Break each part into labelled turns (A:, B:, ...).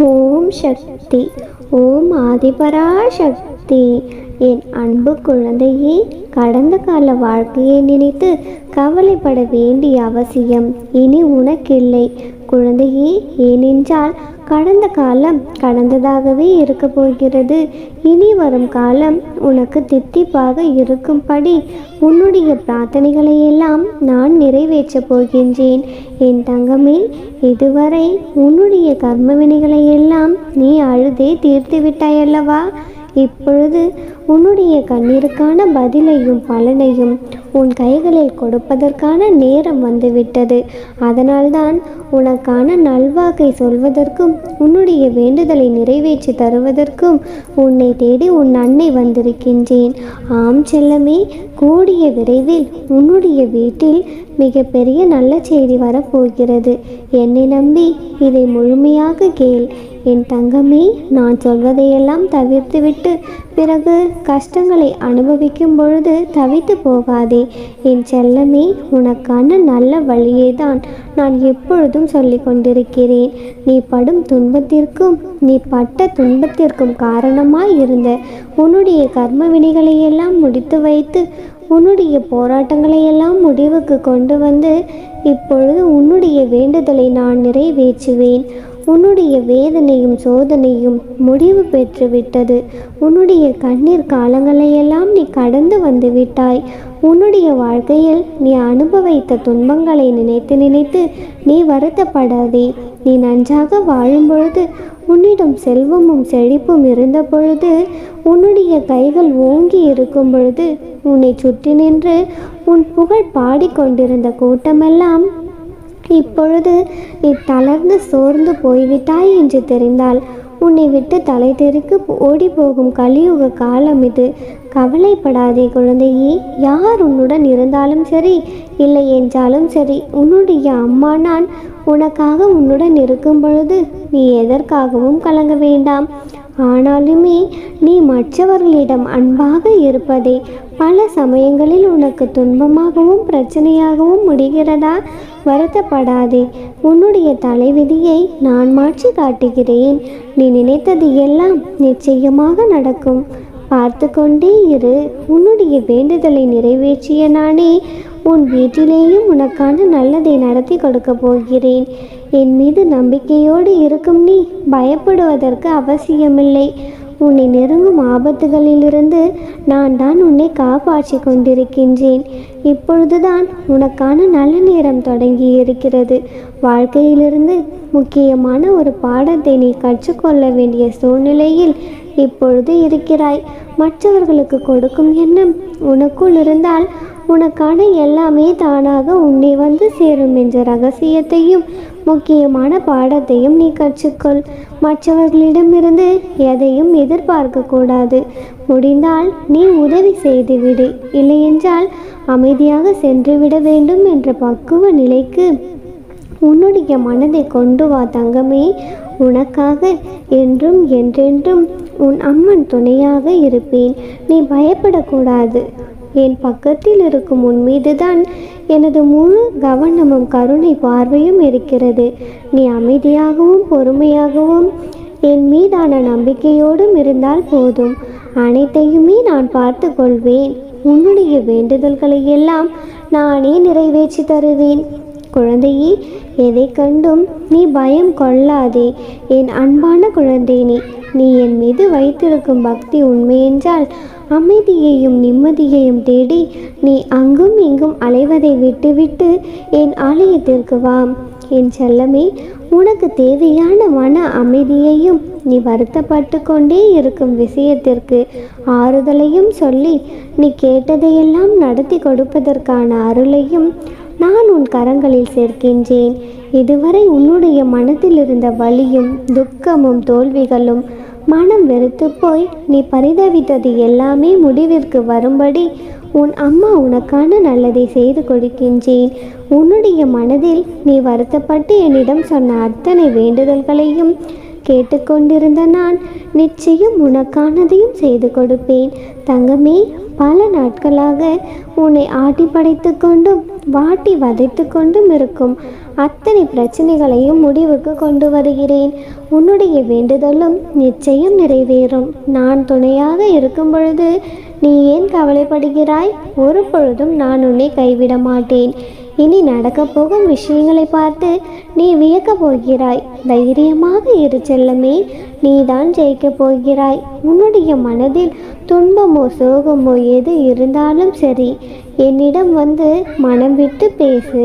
A: ஓம் சக்தி. ஓம் ஆதிபரா சக்தி. என் அன்பு குழந்தையே, கடந்த கால வாழ்க்கையை நினைத்து கவலைப்பட வேண்டிய அவசியம் இனி உனக்கில்லை குழந்தையே. ஏனென்றால் கடந்த காலம் கடந்ததாகவே இருக்க போகிறது. இனி வரும் காலம் உனக்கு தித்திப்பாக இருக்கும்படி உன்னுடைய பிரார்த்தனைகளை எல்லாம் நான் நிறைவேற்றப் போகின்றேன். என் தங்கமே, இதுவரை உன்னுடைய கர்மவினைகளை எல்லாம் நீ அழுதே தீர்த்து விட்டாயல்லவா? இப்பொழுது உன்னுடைய கண்ணீருக்கான பதிலையும் பலனையும் உன் கைகளில் கொடுப்பதற்கான நேரம் வந்துவிட்டது. அதனால்தான் உனக்கான நல்வாக்கை சொல்வதற்கும் உன்னுடைய வேண்டுதலை நிறைவேற்றி தருவதற்கும் உன்னை தேடி உன் அன்னை வந்திருக்கின்றேன். ஆம் செல்லமே, கூடிய விரைவில் உன்னுடைய வீட்டில் மிகப்பெரிய நல்ல செய்தி வரப்போகிறது. என்னை நம்பி இதை முழுமையாக கேள். என் தங்கமே, நான் சொல்வதையெல்லாம் தவிர்த்துவிட்டு பிறகு கஷ்டங்களை அனுபவிக்கும் பொழுது தவித்து போகாதே. என் செல்லமே, உனக்கான நல்ல வழியை தான் நான் எப்பொழுதும் சொல்லி கொண்டிருக்கிறேன். நீ படும் துன்பத்திற்கும் நீ பட்ட துன்பத்திற்கும் காரணமாய் இருந்த உன்னுடைய கர்ம வினைகளையெல்லாம் முடித்து வைத்து உன்னுடைய போராட்டங்களை எல்லாம் முடிவுக்கு கொண்டு வந்து இப்பொழுது உன்னுடைய வேண்டுதலை நான் நிறைவேற்றுவேன். உன்னுடைய வேதனையும் சோதனையும் முடிவு பெற்றுவிட்டது. உன்னுடைய கண்ணீர் காலங்களையெல்லாம் நீ கடந்து வந்து விட்டாய். உன்னுடைய வாழ்க்கையில் நீ அனுபவித்த துன்பங்களை நினைத்து நினைத்து நீ வருத்தப்படாதே. நீ நன்றாக வாழும் பொழுது, உன்னிடம் செல்வமும் செழிப்பும் இருந்த பொழுது, உன்னுடைய கைகள் ஓங்கி இருக்கும் பொழுது, உன்னை சுற்றி நின்று உன் புகழ் பாடிக்கொண்டிருந்த கூட்டமெல்லாம் இப்பொழுது நீ தளர்ந்து சோர்ந்து போய்விட்டாய் என்று தெரிந்தால் உன்னை விட்டு தலை தெறிக்கு ஓடி போகும் கலியுக காலம் இது. கவலைப்படாதே குழந்தையே. யார் உன்னுடன் இருந்தாலும் சரி, இல்லை என்றாலும் சரி, உன்னுடைய அம்மா நான் உனக்காக உன்னுடன் இருக்கும் பொழுது நீ எதற்காகவும் கலங்க வேண்டாம். ஆனாலுமே நீ மற்றவர்களிடம் அன்பாக இருப்பதே பல சமயங்களில் உனக்கு துன்பமாகவும் பிரச்சனையாகவும் முடிகிறதா? வருத்தப்படாதே. உன்னுடைய தலைவிதியை நான் மாற்றி காட்டுகிறேன். நீ நினைத்தது எல்லாம் நிச்சயமாக நடக்கும். பார்த்து கொண்டே இரு. உன்னுடைய வேண்டுதலை நிறைவேற்றிய நானே உன் வீட்டிலேயும் உனக்கான நல்லதை நடத்தி கொடுக்க போகிறேன். என் மீது நம்பிக்கையோடு இருக்கும் நீ பயப்படுவதற்கு அவசியமில்லை. உன்னை நெருங்கும் ஆபத்துகளிலிருந்து நான் தான் உன்னை காப்பாற்றி கொண்டிருக்கின்றேன். இப்பொழுதுதான் உனக்கான நல்ல நேரம் தொடங்கி இருக்கிறது. வாழ்க்கையிலிருந்து முக்கியமான ஒரு பாடத்தை நீ கற்றுக்கொள்ள வேண்டிய சூழ்நிலையில் இப்பொழுது இருக்கிறாய். மற்றவர்களுக்கு கொடுக்கும் எண்ணம் உனக்குள் இருந்தால் உனக்கான எல்லாமே தானாக உன்னை வந்து சேரும் என்ற ரகசியத்தையும் முக்கியமான பாடத்தையும் நீ கற்றுக்கொள். மற்றவர்களிடமிருந்து எதையும் எதிர்பார்க்க கூடாது. முடிந்தால் நீ உதவி செய்துவிடு, இல்லையென்றால் அமைதியாக சென்றுவிட வேண்டும் என்ற பக்குவ நிலைக்கு உன்னுடைய மனதை கொண்டு வா தங்கமே. உனக்காக என்றும் என்றென்றும் உன் அம்மன் துணையாக இருப்பேன். நீ பயப்படக்கூடாது. என் பக்கத்தில் இருக்கும் உன் மீதுதான் எனது முழு கவனமும் கருணை பார்வையும் இருக்கிறது. நீ அமைதியாகவும் பொறுமையாகவும் என் மீதான நம்பிக்கையோடும் இருந்தால் போதும். அனைத்தையுமே நான் பார்த்து கொள்வேன். உன்னுடைய வேண்டுதல்களை எல்லாம் நானே நிறைவேற்றி தருவேன். குழந்தையே, எதை கண்டும் நீ பயம் கொள்ளாதே. என் அன்பான குழந்தை, நீ என் மீது வைத்திருக்கும் பக்தி உண்மையென்றால் அமைதியையும் நிம்மதியையும் தேடி நீ அங்கும் இங்கும் அலைவதை விட்டுவிட்டு என் ஆலயத்திற்கு வா. என் செல்லமே, உனக்கு தேவையான மன அமைதியையும் நீ வருத்தப்பட்டு கொண்டே இருக்கும் விஷயத்திற்கு ஆறுதலையும் சொல்லி நீ கேட்டதையெல்லாம் நடத்தி கொடுப்பதற்கான அருளையும் நான் உன் கரங்களில் சேர்க்கின்றேன். இதுவரை உன்னுடைய மனத்தில் இருந்த வலியும் துக்கமும் தோல்விகளும் மனம் வெறுத்து போய் நீ பரிதவித்தது எல்லாமே முடிவிற்கு வரும்படி உன் அம்மா உனக்கான நல்லதை செய்து கொடுக்கின்றேன். உன்னுடைய மனதில் நீ வருத்தப்பட்டு என்னிடம் சொன்ன அத்தனை வேண்டுதல்களையும் கேட்டுக்கொண்டிருந்த நான் நிச்சயம் உனக்கானதையும் செய்து கொடுப்பேன். தங்கமே, பல நாட்களாக உன்னை ஆட்டி படைத்து கொண்டும் வாட்டி வதைத்து கொண்டும் இருக்கும் அத்தனை பிரச்சனைகளையும் முடிவுக்கு கொண்டு வருகிறேன். உன்னுடைய வேண்டுதலும் நிச்சயம் நிறைவேறும். நான் துணையாக இருக்கும் பொழுது நீ ஏன் கவலைப்படுகிறாய்? ஒரு பொழுதும் நான் உன்னை கைவிட மாட்டேன். இனி நடக்கப் போகும் விஷயங்களை பார்த்து நீ வியக்கப் போகிறாய். தைரியமாக இரு செல்லமே, நீதான் ஜெயிக்கப் போகிறாய். உன்னுடைய மனதில் துன்பமோ சோகமோ எது இருந்தாலும் சரி, என்னிடம் வந்து மனம் விட்டு பேசு.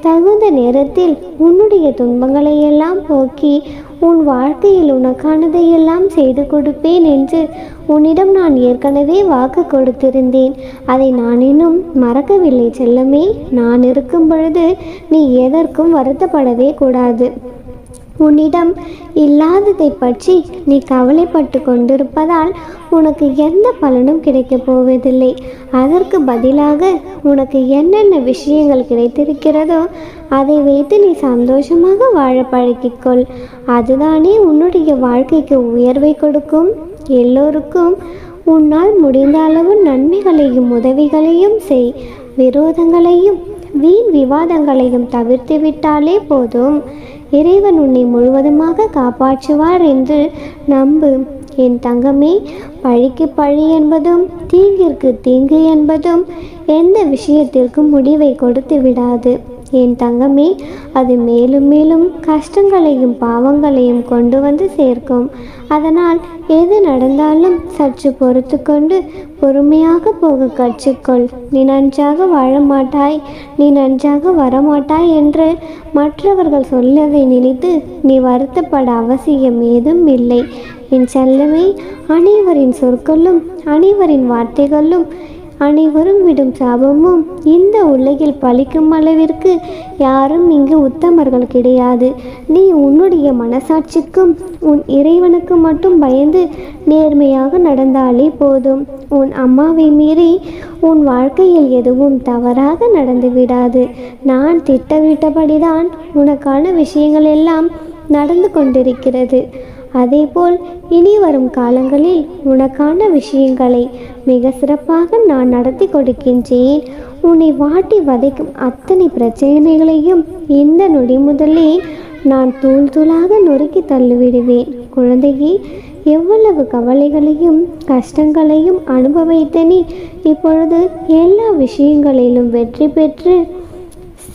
A: தகுந்த நேரத்தில் உன்னுடைய துன்பங்களை எல்லாம் போக்கி உன் வாழ்க்கையில் உனக்கானதையெல்லாம் செய்து கொடுப்பேன் என்று உன்னிடம் நான் ஏற்கனவே வாக்கு கொடுத்திருந்தேன். அதை நான் இன்னும் மறக்கவில்லை செல்லமே. நான் இருக்கும் பொழுது நீ எதற்கும் வருத்தப்படவே கூடாது. உன்னிடம் இல்லாததை பற்றி நீ கவலைப்பட்டு கொண்டிருப்பதால் உனக்கு எந்த பலனும் கிடைக்கப் போவதில்லை. அதற்கு பதிலாக உனக்கு என்னென்ன விஷயங்கள் கிடைத்திருக்கிறதோ அதை வைத்து நீ சந்தோஷமாக வாழ பழகிக்கொள். அதுதானே உன்னுடைய வாழ்க்கைக்கு உயர்வை கொடுக்கும். எல்லோருக்கும் உன்னால் முடிந்த அளவு நன்மைகளையும் உதவிகளையும் செய். விரோதங்களையும் வீண் விவாதங்களையும் தவிர்த்து விட்டாலே போதும். இறைவன் உன்னை முழுவதுமாக காப்பாற்றுவார் என்று நம்பு என் தங்கமே. பழிக்கு பழி என்பதும் தீங்கிற்கு தீங்கு என்பதும் எந்த விஷயத்திற்கும் முடிவை கொடுத்து விடாது என் தங்கமே. அது மேலும் மேலும் கஷ்டங்களையும் பாவங்களையும் கொண்டு வந்து சேர்க்கும். அதனால் எது நடந்தாலும் சற்று பொறுத்து கொண்டு பொறுமையாக போக கற்றுக்கொள். நீ நன்றாக வாழ மாட்டாய், நீ நன்றாக வரமாட்டாய் என்று மற்றவர்கள் சொல்லதை நினைத்து நீ வருத்தப்பட அவசியம் ஏதும் இல்லை என் செல்லமே. அனைவரின் சொற்களும் அனைவரின் வார்த்தைகளும் அனைவரும் விடும் சாபமும் இந்த உலகில் பலிக்கும் அளவிற்கு யாரும் இங்கு உத்தமர்கள் கிடையாது. நீ உன்னுடைய மனசாட்சிக்கும் உன் இறைவனுக்கு மட்டும் பயந்து நேர்மையாக நடந்தாலே போதும். உன் அம்மாவை மீறி உன் வாழ்க்கையில் எதுவும் தவறாக நடந்து விடாது. நான் திட்டமிட்டபடிதான் உனக்கான விஷயங்கள் எல்லாம் நடந்து கொண்டிருக்கிறது. அதேபோல் இனி வரும் காலங்களில் உனக்கான விஷயங்களை மிக சிறப்பாக நான் நடத்தி கொடுக்கின்றேன். உன்னை வாட்டி வதைக்கும் அத்தனை பிரச்சனைகளையும் இந்த நொடி முதலே நான் தூள் தூளாக நொறுக்கி தள்ளிவிடுவேன். குழந்தையே, எவ்வளவு கவலைகளையும் கஷ்டங்களையும் அனுபவித்த நீ இப்பொழுது எல்லா விஷயங்களிலும் வெற்றி பெற்று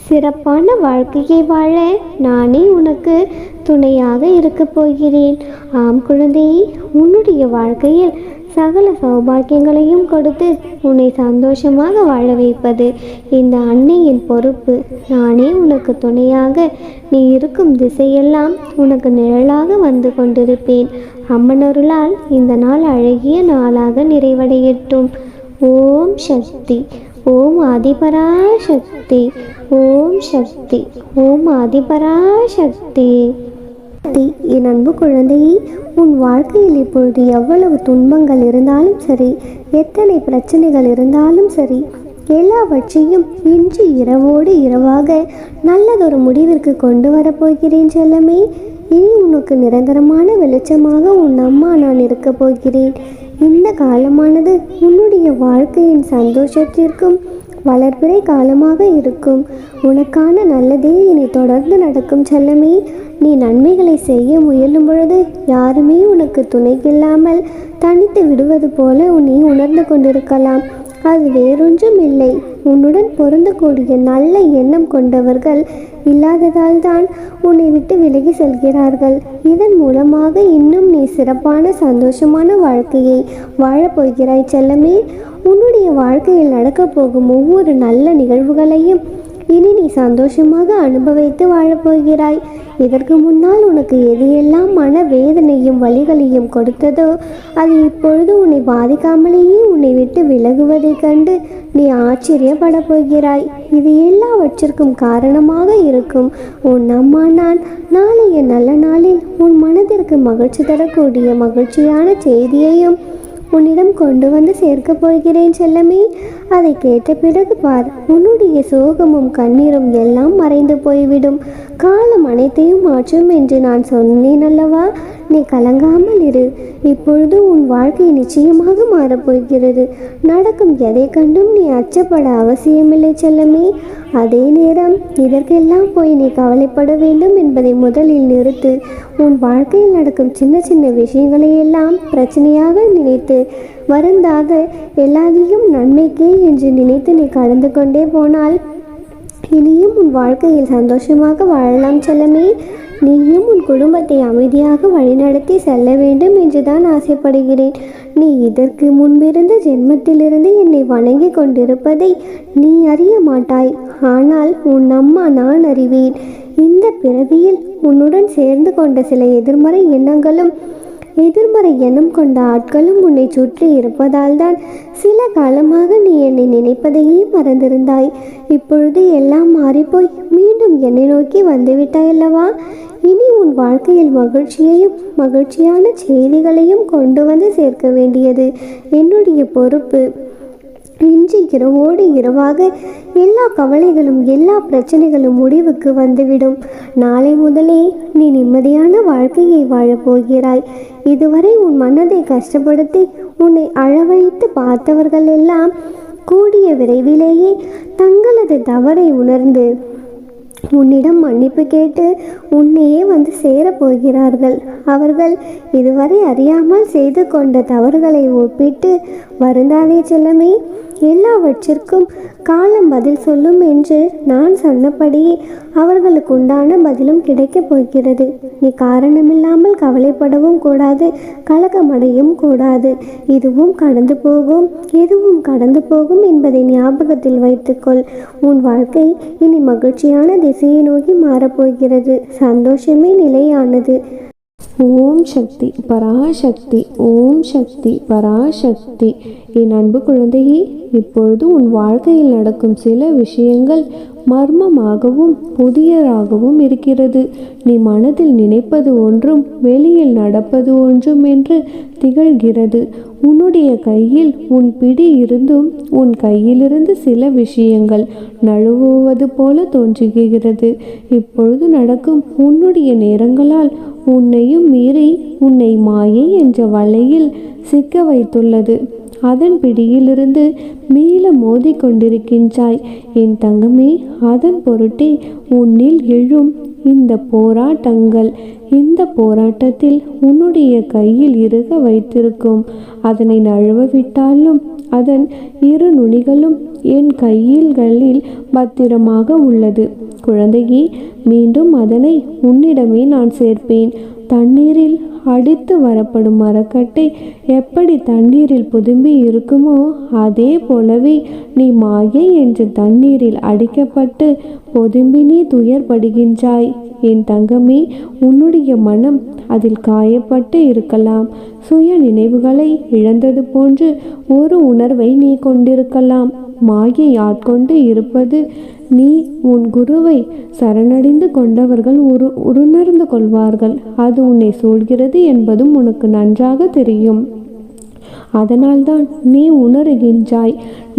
A: சிறப்பான வாழ்க்கையை வாழ நானே உனக்கு துணையாக இருக்கப் போகிறேன். ஆம் குழந்தையே, உன்னுடைய வாழ்க்கையில் சகல சௌபாக்கியங்களையும் கொடுத்து உன்னை சந்தோஷமாக வாழ வைப்பது இந்த அன்னையின் பொறுப்பு. நானே உனக்கு துணையாக நீ இருக்கும் திசையெல்லாம் உனக்கு நிழலாக வந்து கொண்டிருப்பேன். அம்மனருளால் இந்த நாள் அழகிய நாளாக நிறைவடையட்டும். ஓம் சக்தி. ஓம் ஆதிபராசக்தி. ஓம் சக்தி. ஓம் ஆதிபராசக்தி. என் அன்பு குழந்தையே, உன் வாழ்க்கையில் இப்பொழுது எவ்வளவு துன்பங்கள் இருந்தாலும் சரி, எத்தனை பிரச்சனைகள் இருந்தாலும் சரி, எல்லாவற்றையும் இன்று இரவோடு இரவாக நல்லதொரு முடிவிற்கு கொண்டு வரப்போகிறேன் செல்லமே. இனி உனக்கு நிரந்தரமான வெளிச்சமாக உன் அம்மா நான் இருக்கப் போகிறேன். இந்த காலமானது உன்னுடைய வாழ்க்கையின் சந்தோஷத்திற்கும் வளர்பிறை காலமாக இருக்கும். உனக்கான நல்லதே இனி தொடர்ந்து நடக்கும் செல்லமே. நீ நன்மைகளை செய்ய முயலும் பொழுது யாருமே உனக்கு துணைக்கில்லாமல் தனித்து விடுவது போல நீ உணர்ந்து கொண்டிருக்கலாம். அது வேறொன்றும் இல்லை, உன்னுடன் பொருந்தக்கூடிய நல்ல எண்ணம் கொண்டவர்கள் இல்லாததால் தான் உன்னை விட்டு விலகி செல்கிறார்கள். இதன் மூலமாக இன்னும் நீ சிறப்பான சந்தோஷமான வாழ்க்கையை வாழப்போகிறாய் செல்லமே. உன்னுடைய வாழ்க்கையில் நடக்கப் போகும் ஒவ்வொரு நல்ல நிகழ்வுகளையும் இனி நீ சந்தோஷமாக அனுபவித்து வாழப்போகிறாய். இதற்கு முன்னால் உனக்கு எது எல்லாம் மன வேதனையும் வலிகளையும் கொடுத்ததோ அது இப்பொழுது உன்னை பாதிக்காமலேயே உன்னை விட்டு விலகுவதைக் கண்டு நீ ஆச்சரியப்பட போகிறாய். இது எல்லாவற்றிற்கும் காரணமாக இருக்கும் உன் அம்மா நான் நாளைய நல்ல நாளில் உன் மனதிற்கு மகிழ்ச்சி தரக்கூடிய மகிழ்ச்சியான செய்தியையும் உன்னிடம் கொண்டு வந்து சேர்க்கப் போகிறேன் செல்லமே. அதை கேட்ட பிறகு பார், உன்னுடைய சோகமும் கண்ணீரும் எல்லாம் மறைந்து போய்விடும். காலம் அனைத்தையும் மாற்றும் என்று நான் சொன்னேன் அல்லவா? நீ கலங்காமல் இரு. இப்பொழுது உன் வாழ்க்கை நிச்சயமாக மாறப்போகிறது. நடக்கும் எதை கண்டும் நீ அச்சப்பட அவசியமில்லை செல்லமே. அதே நேரம் இதற்கெல்லாம் போய் நீ கவலைப்பட வேண்டும் என்பதை முதலில் நிறுத்து. உன் வாழ்க்கையில் நடக்கும் சின்ன சின்ன விஷயங்களையெல்லாம் பிரச்சனையாக நினைத்து வருந்தாத எல்லாத்தையும் நன்மைக்கே என்று நினைத்து நீ கடந்து கொண்டே போனால் இனியும் உன் வாழ்க்கையில் சந்தோஷமாக வாழலாம் செல்லமே. நீயும் உன் குடும்பத்தை அமைதியாக வழிநடத்தி செல்ல வேண்டும் என்றுதான் ஆசைப்படுகிறேன். நீ இதற்கு முன்பிருந்த ஜென்மத்திலிருந்து என்னை வணங்கி கொண்டிருப்பதை நீ அறிய மாட்டாய். ஆனால் உன் அம்மா நான் அறிவேன். இந்த பிறவியில் உன்னுடன் சேர்ந்து கொண்ட சில எதிர்மறை எண்ணம் கொண்ட ஆட்களும் உன்னை சுற்றி இருப்பதால் தான் சில காலமாக நீ என்னை நினைப்பதையே மறந்திருந்தாய். இப்பொழுது எல்லாம் மாறிப்போய் மீண்டும் என்னை நோக்கி வந்துவிட்டாயல்லவா? இனி உன் வாழ்க்கையில் மகிழ்ச்சியையும் மகிழ்ச்சியான செய்திகளையும் கொண்டு வந்து சேர்க்க வேண்டியது என்னுடைய பொறுப்பு. இன்று இரவோடு இரவாக எல்லா கவலைகளும் எல்லா பிரச்சனைகளும் முடிவுக்கு வந்துவிடும். நாளை முதலே நீ நிம்மதியான வாழ்க்கையை வாழப்போகிறாய். இதுவரை உன் மனதை கஷ்டப்படுத்தி உன்னை அழவைத்து பார்த்தவர்கள் எல்லாம் கூடிய விரைவிலேயே தங்களது தவறை உணர்ந்து உன்னிடம் மன்னிப்பு கேட்டு உன்னையே வந்து சேரப்போகிறார்கள். அவர்கள் இதுவரை அறியாமல் செய்து கொண்ட தவறுகளை ஒப்பிட்டு வருந்தாதே செல்லமே. எல்லாவற்றிற்கும் காலம் பதில் சொல்லும் என்று நான் சொன்னபடியே அவர்களுக்கு உண்டான பதிலும் கிடைக்கப் போகிறது. நீ காரணமில்லாமல் கவலைப்படவும் கூடாது, கலக்கமடையும் கூடாது. இதுவும் கடந்து போகும், எதுவும் கடந்து போகும் என்பதை ஞாபகத்தில் வைத்துக்கொள். உன் வாழ்க்கை இனி மகிழ்ச்சியான திசையை நோக்கி மாறப்போகிறது. சந்தோஷமே நிலையானது.
B: ஓம் சக்தி பராசக்தி. ஓம் சக்தி பராசக்தி. என் அன்பு குழந்தையே, இப்பொழுது உன் வாழ்க்கையில் நடக்கும் சில விஷயங்கள் மர்மமாகவும் புதியதாகவும் இருக்கிறது. நீ மனதில் நினைப்பது ஒன்றும் வெளியில் நடப்பது ஒன்றும் என்று திகழ்கிறது. உன்னுடைய கையில் உன் பிடி இருந்தும் உன் கையிலிருந்து சில விஷயங்கள் நழுவுவது போல தோன்றுகிறது. இப்பொழுது நடக்கும் உன்னுடைய நேரங்களால் உன்னையும் மீறி உன்னை மாயை என்ற வலையில் சிக்க வைத்துள்ளது. அதன் பிடியிலிருந்து மீள மோதி கொண்டிருக்கின்றாய் என் தங்கமே. அதன் பொருட்டே உன்னில் எழும் இந்த போராட்டங்கள். இந்த போராட்டத்தில் உன்னுடைய கையில் இறுக வைத்திருக்கும் அதனை நழுவவிட்டாலும் அதன் இரு நுனிகளும் என் கையில்களில் பத்திரமாக உள்ளது. குழந்தையே, மீண்டும் அதனை உன்னிடமே நான் சேர்ப்பேன். தண்ணீரில் அடித்து வரப்படும் மரக்கட்டை எப்படி தண்ணீரில் புதும்பி இருக்குமோ அதே போலவே நீ மாயை என்று தண்ணீரில் அடிக்கப்பட்டு பொதும்பி நீ துயர்படுகின்றாய் என் தங்கமே. உன்னுடைய மனம் அதில் காயப்பட்டு இருக்கலாம். சுய நினைவுகளை இழந்தது போன்று ஒரு உணர்வை நீ கொண்டிருக்கலாம். மாயை ஆட்கொண்டு இருப்பது நீ உன் குருவை சரணடைந்து கொண்டவர்கள் உணர்ந்து கொள்வார்கள். அது உன்னை சூழ்கிறது என்பதும் உனக்கு நன்றாக தெரியும். அதனால்தான் நீ உணர்கின்றாய்.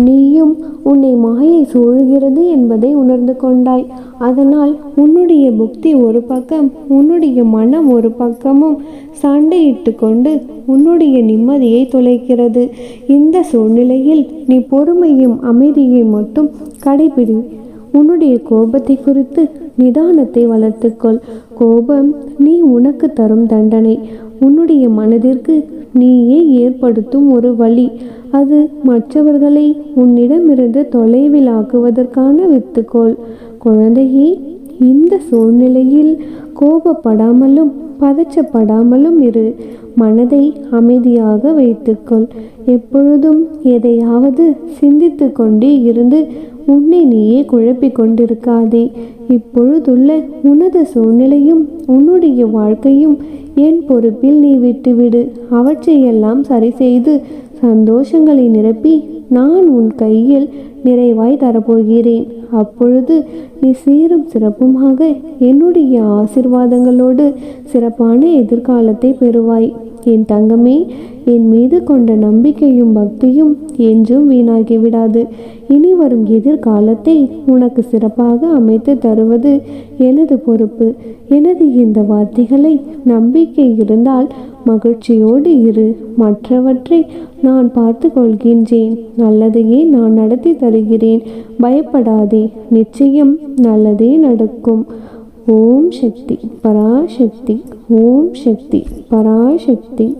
B: நீயும் உன்னை மாயை சூழ்கிறது என்பதை உணர்ந்து கொண்டாய். அதனால் உன்னுடைய புத்தி ஒரு பக்கம், உன்னுடைய மனம் ஒரு பக்கமும் சண்டையிட்டு கொண்டு உன்னுடைய நிம்மதியை தொலைக்கிறது. இந்த சூழ்நிலையில் நீ பொறுமையும் அமைதியை மட்டும் கடைபிடி. உன்னுடைய கோபத்தை குறித்து நிதானத்தை வளர்த்துக்கொள். கோபம் நீ உனக்கு தரும் தண்டனை. உன்னுடைய மனதிற்கு நீயே ஏற்படுத்தும் ஒரு வழி. அது மற்றவர்களை உன்னிடமிருந்து தொலைவில் ஆக்குவதற்கான வித்துக்கோள். குழந்தையே, இந்த சூழ்நிலையில் கோபப்படாமலும் பதற்றப்படாமலும் இரு. மனதை அமைதியாக வைத்துக்கொள். எப்பொழுதும் எதையாவது சிந்தித்து கொண்டே இருந்து உன்னை நீயே குழப்பிக் கொண்டிருக்காதே. இப்பொழுதுள்ள உனது சூழ்நிலையும் உன்னுடைய வாழ்க்கையும் என் பொறுப்பில் நீ விட்டுவிடு. அவற்றையெல்லாம் சரி செய்து சந்தோஷங்களை நிரப்பி நான் உன் கையில் நிறைவாய் தரப்போகிறேன். அப்பொழுது நீ சீரும் சிறப்புமாக என்னுடைய ஆசிர்வாதங்களோடு சிறப்பான எதிர்காலத்தை பெறுவாய். என் தங்கமே, என் மீது கொண்ட நம்பிக்கையும் பக்தியும் என்றும் வீணாகிவிடாது. இனி வரும் எதிர்காலத்தை உனக்கு சிறப்பாக அமைத்து தருவது எனது பொறுப்பு. எனது இந்த வார்த்தைகளை நம்பிக்கை இருந்தால் மகிழ்ச்சியோடு இரு. மற்றவற்றை நான் பார்த்து கொள்கின்றேன். நல்லதையே நான் நடத்தி தருகிறேன். பயப்படாதே, நிச்சயம் நல்லதே நடக்கும். ஓம் சக்தி பராசக்தி. ஓம் சக்தி பராசக்தி.